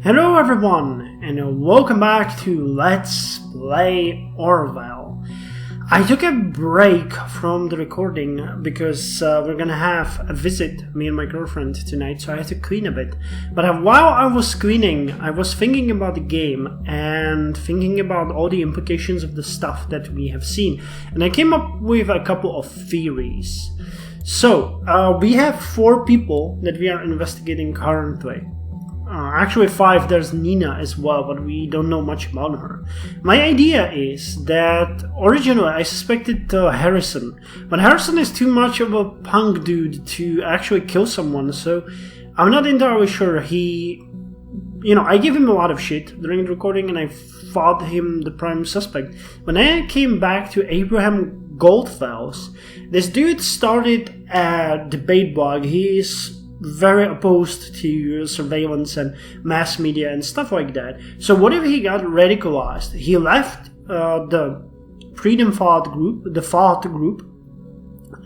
Hello everyone, and welcome back to Let's Play Orwell. I took a break from the recording because we're gonna have a visit, me and my girlfriend, tonight, so I had to clean a bit. But while I was cleaning, I was thinking about the game and thinking about all the implications of the stuff that we have seen. And I came up with a couple of theories. So, we have 4 people that we are investigating currently. Actually 5, there's Nina as well, but we don't know much about her. My idea is that originally I suspected Harrison, but Harrison is too much of a punk dude to actually kill someone, so I'm not entirely sure I gave him a lot of shit during the recording and I thought him the prime suspect. When I came back to Abraham Goldfels, this dude started a debate blog. He is very opposed to surveillance and mass media and stuff like that. So what if he got radicalized? He left the Freedom Thought group,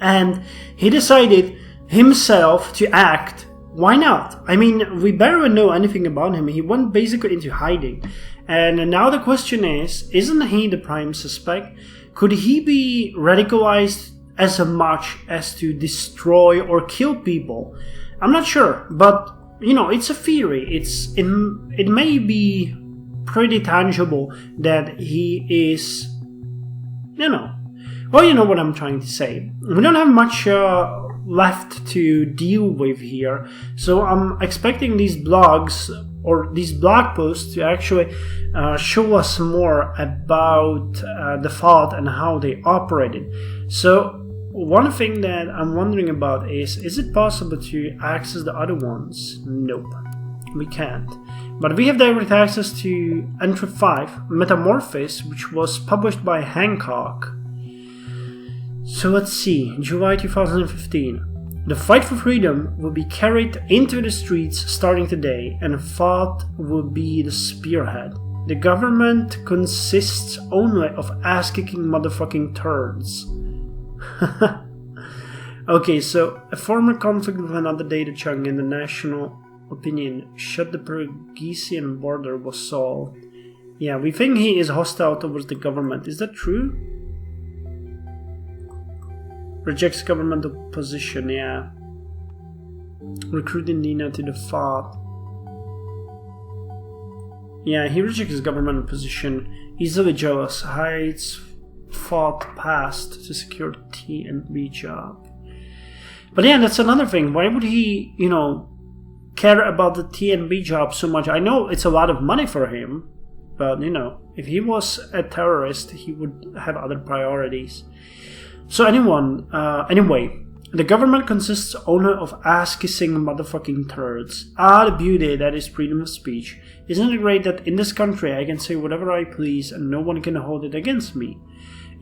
and he decided himself to act. Why not? I mean, we barely know anything about him. He went basically into hiding. And now the question is, isn't he the prime suspect? Could he be radicalized as much as to destroy or kill people? I'm not sure, but it's a theory. It may be pretty tangible that he is, you know what I'm trying to say. We don't have much left to deal with here, so I'm expecting these blogs or these blog posts to actually show us more about the Thought and how they operated. So one thing that I'm wondering about is it possible to access the other ones? Nope, we can't. But we have direct access to Entry 5, Metamorphosis, which was published by Hancock. So let's see, July 2015. The fight for freedom will be carried into the streets starting today, and Thought will be the spearhead. The government consists only of ass-kicking motherfucking turds. Okay, so a former conflict with another data chunk in the national opinion shut the Pergesian border was solved. Yeah, we think he is hostile towards the government. Is that true? Rejects governmental position, yeah. Recruiting Nina to the Thought. Yeah, he rejects governmental position. Easily jealous, hides Thought past to secure the T and B job. But yeah, that's another thing. Why would he, care about the T and B job so much? I know it's a lot of money for him, but if he was a terrorist, he would have other priorities. So anyway, the government consists only of ass-kissing motherfucking turds. Ah, the beauty that is freedom of speech. Isn't it great that in this country I can say whatever I please and no one can hold it against me?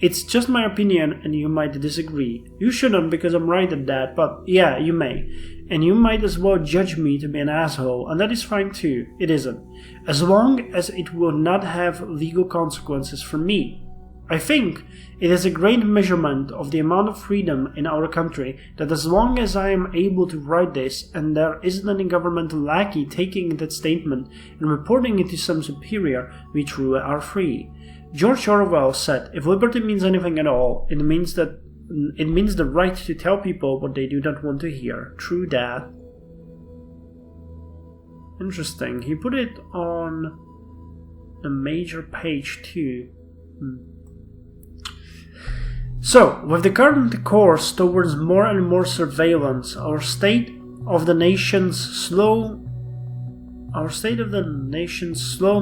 It's just my opinion and you might disagree. You shouldn't because I'm right at that, but yeah, you may. And you might as well judge me to be an asshole, and that is fine too. It isn't. As long as it will not have legal consequences for me. I think it is a great measurement of the amount of freedom in our country that as long as I am able to write this and there isn't any governmental lackey taking that statement and reporting it to some superior, we truly are free. George Orwell said, if liberty means anything at all, it means the right to tell people what they do not want to hear. True that. Interesting. He put it on a major page too. So, with the current course towards more and more surveillance, our state of the nation's slow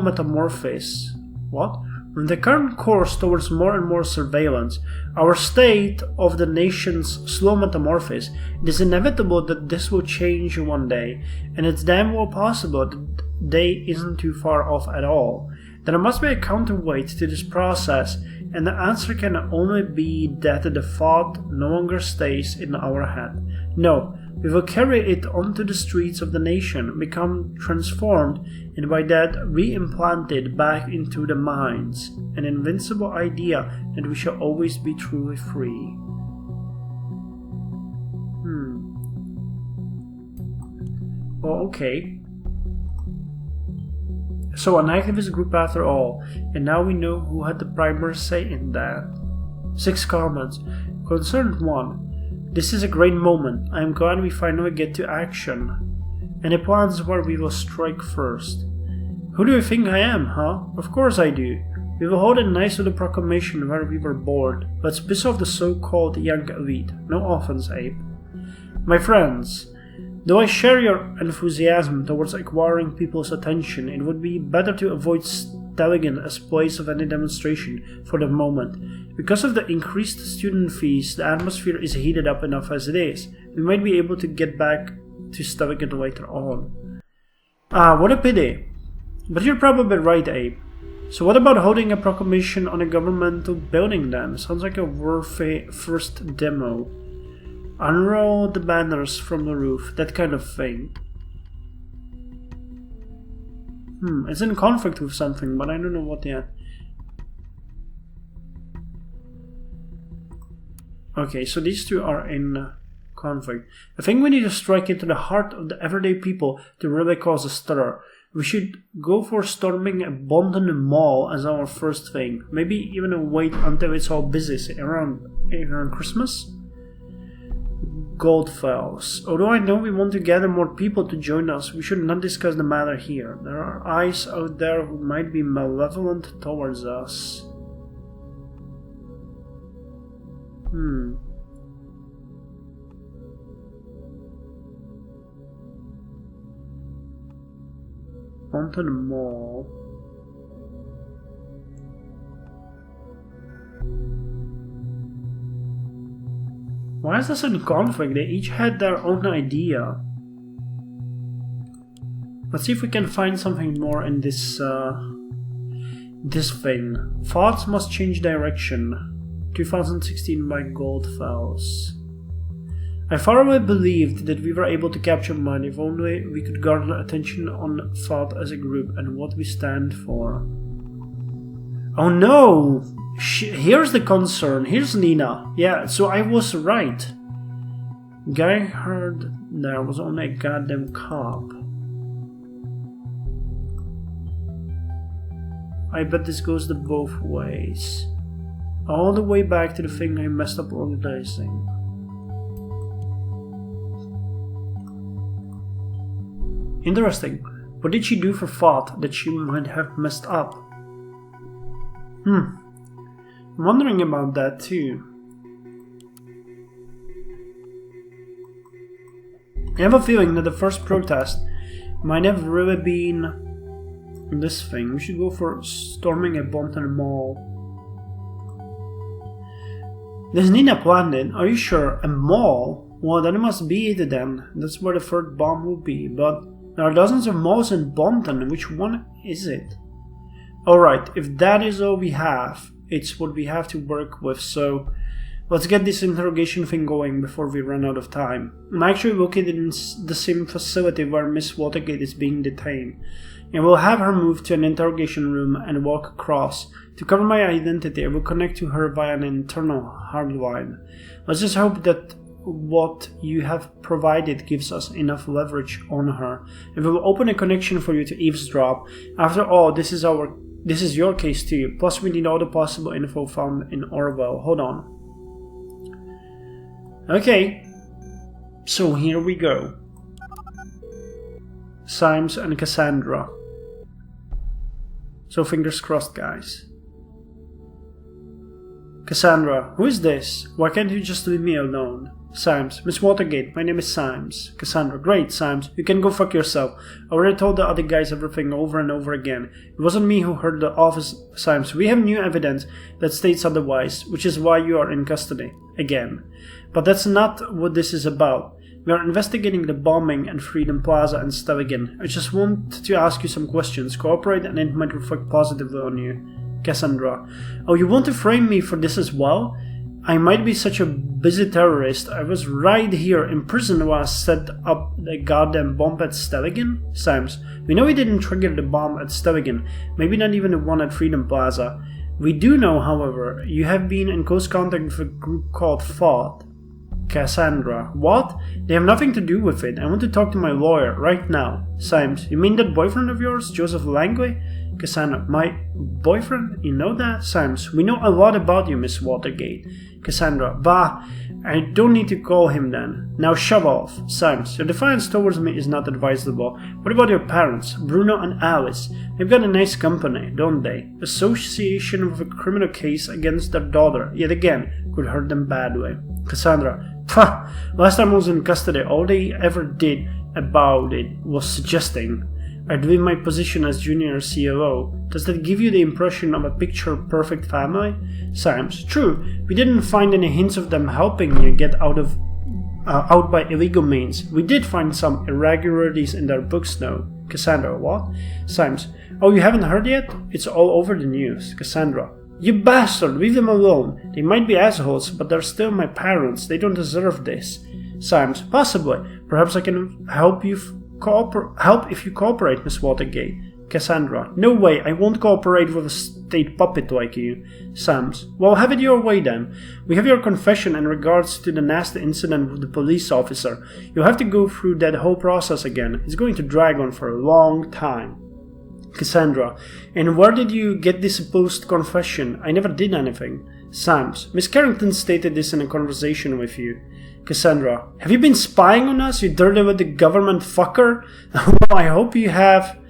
metamorphosis. What? With the current course towards more and more surveillance, our state of the nation's slow metamorphosis, it is inevitable that this will change one day, and it's damn well possible that the day isn't too far off at all. There must be a counterweight to this process, and the answer can only be that the Thought no longer stays in our head. No, we will carry it onto the streets of the nation, become transformed, and by that re-implanted back into the minds, an invincible idea that we shall always be truly free. Oh, okay. So an activist group after all, and now we know who had the primer say in that. 6 comments. Concerned 1. This is a great moment. I am glad we finally get to action. Any plans where we will strike first? Who do you think I am, huh? Of course I do. We will hold it nice with a proclamation where we were bored. Let's piss off the so-called young elite. No offense, Abe. My friends, though I share your enthusiasm towards acquiring people's attention, it would be better to avoid Stelligan as place of any demonstration for the moment. Because of the increased student fees, the atmosphere is heated up enough as it is. We might be able to get back to Stelligan later on. Ah, what a pity. But you're probably right, Abe. So what about holding a proclamation on a governmental building then? Sounds like a worthy first demo. Unroll the banners from the roof, that kind of thing. It's in conflict with something, but I don't know what yet. Okay, so these two are in conflict. I think we need to strike into the heart of the everyday people to really cause a stir. We should go for storming a Bonton mall as our first thing. Maybe even wait until it's all busy around Christmas? Goldfells. Although I know we want to gather more people to join us, we should not discuss the matter here. There are eyes out there who might be malevolent towards us. Onto the mall. Why is this in conflict? They each had their own idea. Let's see if we can find something more in this this thing. Thoughts must change direction. 2016 by Goldfells. I thoroughly believed that we were able to capture mine if only we could garner attention on thought as a group and what we stand for. Oh no! Here's the concern. Here's Nina. Yeah, so I was right. Guy heard there was only a goddamn cop. I bet this goes the both ways. All the way back to the thing I messed up organizing. Interesting. What did she do for thought that she might have messed up? I'm wondering about that too. I have a feeling that the first protest might have really been this thing. We should go for storming a Bonton mall. This Nina planned it. Are you sure? A mall? Well, then it must be it then. That's where the third bomb will be. But there are dozens of malls in Bonton. Which one is it? Alright, if that is all we have, it's what we have to work with. So let's get this interrogation thing going before we run out of time. I'm actually located in the same facility where Miss Watergate is being detained. And we'll have her moved to an interrogation room and walk across. To cover my identity, I will connect to her via an internal hardline. Let's just hope that what you have provided gives us enough leverage on her. And we will open a connection for you to eavesdrop. After all, this is your case too. Plus we need all the possible info found in Orwell. Hold on. Okay. So here we go. Symes and Cassandra. So fingers crossed, guys. Cassandra, who is this? Why can't you just leave me alone? Symes, Miss Watergate, my name is Symes. Cassandra, great, Symes, you can go fuck yourself. I already told the other guys everything over and over again. It wasn't me who heard the office. Symes, we have new evidence that states otherwise, which is why you are in custody. Again. But that's not what this is about. We are investigating the bombing at Freedom Plaza and Stelligan. I just want to ask you some questions. Cooperate and it might reflect positively on you. Cassandra. Oh, you want to frame me for this as well? I might be such a busy terrorist. I was right here in prison while I set up the goddamn bomb at Stelligan? Symes. We know we didn't trigger the bomb at Stelligan. Maybe not even the one at Freedom Plaza. We do know, however, you have been in close contact with a group called Thought. Cassandra. What? They have nothing to do with it. I want to talk to my lawyer right now. Symes. You mean that boyfriend of yours, Joseph Langley? Cassandra. My boyfriend? You know that? Symes. We know a lot about you, Miss Watergate. Cassandra. Bah, I don't need to call him then. Now shove off. Symes. Your defiance towards me is not advisable. What about your parents, Bruno and Alice? They've got a nice company, don't they? Association with a criminal case against their daughter, yet again, could hurt them badly. Cassandra. Pah! Last time I was in custody, all they ever did about it was suggesting. I'd leave my position as junior COO. Does that give you the impression of a picture-perfect family? Symes. True, we didn't find any hints of them helping you get out by illegal means. We did find some irregularities in their books, though. Cassandra. What? Symes. Oh, you haven't heard yet? It's all over the news. Cassandra. You bastard! Leave them alone. They might be assholes, but they're still my parents. They don't deserve this. Symes. Possibly. Perhaps I can help if you cooperate, Miss Watergate. Cassandra. No way, I won't cooperate with a state puppet like you. Symes. Well, have it your way then. We have your confession in regards to the nasty incident with the police officer. You'll have to go through that whole process again. It's going to drag on for a long time. Cassandra. And where did you get this supposed confession? I never did anything. Symes. Miss Carrington stated this in a conversation with you. Cassandra. Have you been spying on us, you dirty little government fucker? Well, I hope you have.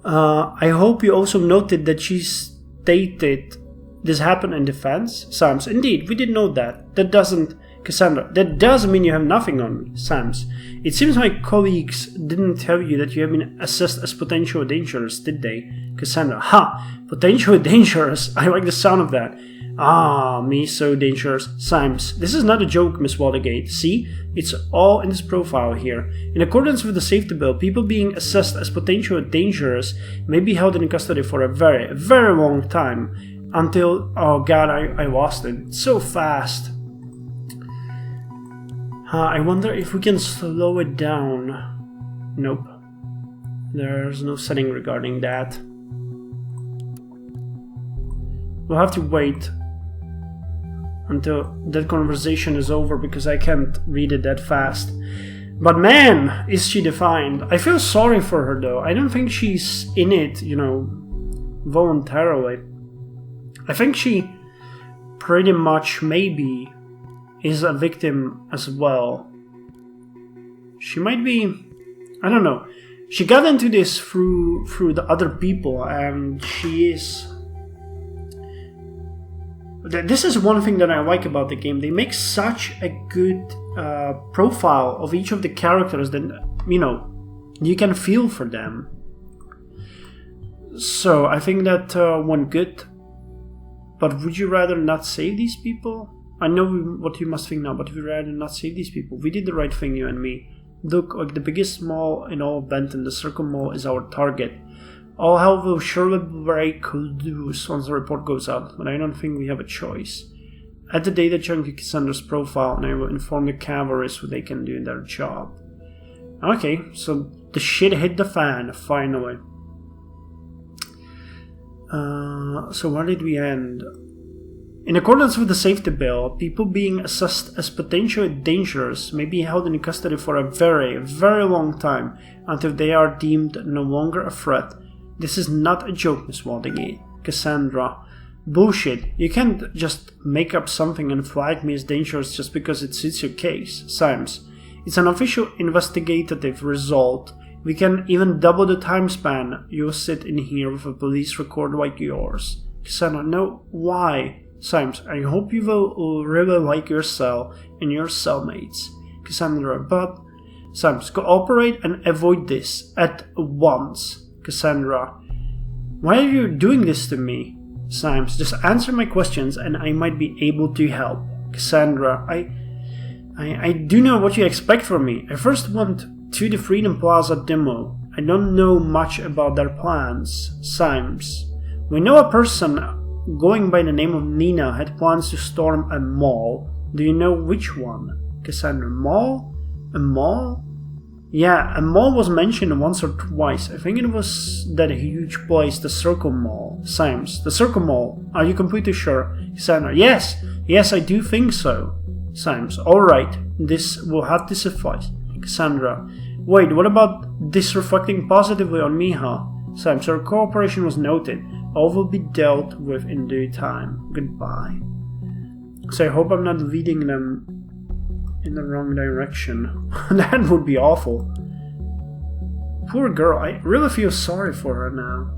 I hope you also noted that she stated this happened in defense. Symes. Indeed, we did know that. That doesn't. Cassandra. That does mean you have nothing on me. Symes. It seems my colleagues didn't tell you that you have been assessed as potentially dangerous, did they? Cassandra. Ha! Potentially dangerous. I like the sound of that. Ah, me so dangerous. Symes. This is not a joke, Miss Watergate. See? It's all in this profile here. In accordance with the safety bill, people being assessed as potentially dangerous may be held in custody for a very, very long time. Until... Oh god, I lost it. It's so fast. I wonder if we can slow it down. Nope. There's no setting regarding that. We'll have to wait until that conversation is over because I can't read it that fast. But man, is she defined. I feel sorry for her though. I don't think she's in it, voluntarily. I think she pretty much maybe is a victim as well. She might be, I don't know. She got into this through the other people, and she is. This is one thing that I like about the game. They make such a good profile of each of the characters that you can feel for them. So I think that went good. But would you rather not save these people? I know what you must think now, but if you rather not save these people, we did the right thing, you and me. Look, like the biggest mall in all of Bonton, the Circle Mall is our target. All hell will surely break loose once the report goes out, but I don't think we have a choice. Add the data chunk to Cassandra's profile, and I will inform the cavalry so they can do their job. Okay, so the shit hit the fan, finally. So where did we end? In accordance with the safety bill, people being assessed as potentially dangerous may be held in custody for a very, very long time until they are deemed no longer a threat. This is not a joke, Miss Watergate. Cassandra. Bullshit. You can't just make up something and flag me as dangerous just because it suits your case. Symes. It's an official investigative result. We can even double the time span. You'll sit in here with a police record like yours. Cassandra. No, why? Symes. I hope you will really like your cell and your cellmates. Cassandra. But... Symes. Cooperate and avoid this at once. Cassandra. Why are you doing this to me? Symes. Just answer my questions and I might be able to help. Cassandra. I do know what you expect from me. I first went to the Freedom Plaza demo. I don't know much about their plans. Symes. We know a person going by the name of Nina had plans to storm a mall. Do you know which one? Cassandra. Mall? A mall? Yeah, a mall was mentioned once or twice. I think it was that huge place, the Circle Mall. Symes. The Circle Mall. Are you completely sure? Cassandra. Yes, I do think so. Symes. Alright, this will have to suffice. Cassandra. Wait, what about this reflecting positively on Miha? Symes, our cooperation was noted. All will be dealt with in due time. Goodbye. So I hope I'm not leading them in the wrong direction. That would be awful. Poor girl, I really feel sorry for her now.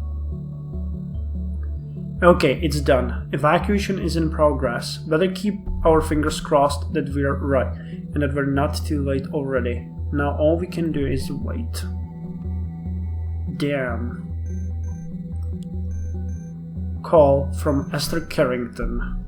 Okay, it's done. Evacuation is in progress. Better keep our fingers crossed that we're right, and that we're not too late already. Now all we can do is wait. Damn. Call from Esther Carrington.